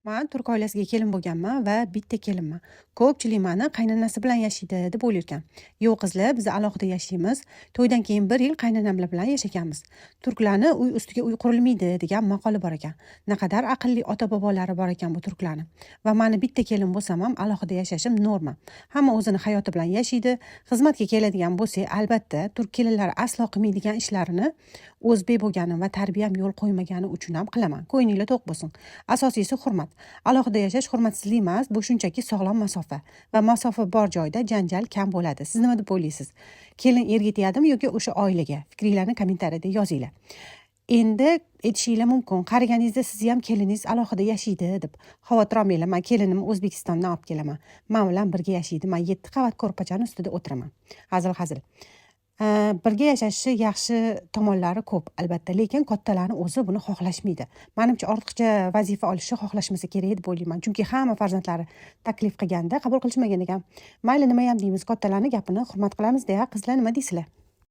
Men turk oilasiga kelin bo'lganman va bitta kelinman. Ko'pchilik meni qaynonasi bilan yashaydi deb o'ylarkan. Yo'q qizlar, biz alohida yashaymiz. To'ydan keyin 1 yil qaynonamlar bilan yashaganmiz. Turklarni uy ustiga uy qurilmaydi degan maqoli bor ekan. Naqadar aqlli ota-bobolari bor ekan bu turklarni. Va meni bitta kelin bo'lsam ham alohida yashashim norma. Hamma o'zini hayoti bilan yashaydi. Xizmatga keladigan bo'lsa, albatta turk kelinlari aslo qilmaydigan ishlarini o'zbek bo'lganim va tarbiyam yo'l qo'ymagani uchun ham qilaman. Ko'nglingiz to'q bo'lsin. Asosiysi hurmat. Alohida yashash hurmatsizlik emas, bu shunchaki sog'lom masofa va masofa bor joyda janjal kam bo'ladi. Siz nima deb o'ylaysiz? Kelin erga tegadimi yoki o'sha oilaga? Fikringizni kommentariyada yozinglar. Endi aytishinglar mumkin, qariganingizda sizni ham keliningiz alohida yashaydi deb. Xavotir olmanglar, men kelinimni O'zbekistondan olib kelaman. Men bilan birga yashaydi. Men 7 qavat ko'rpachani ustida o'tiraman. Hazil. Birga yashashi yaxshi tomonlari ko'p, albatta, lekin kattalarni o'zi buni xohlashmaydi. Menimcha ortiqcha vazifa olishni xohlashmasa kerak deb o'ylayman. Chunki hamma farzandlari taklif qilganda qabul qilishmagan ekan. Mayli, nima ham deymiz, kattalarning gapini hurmat qilamiz deya, qizlar nima deysizlar?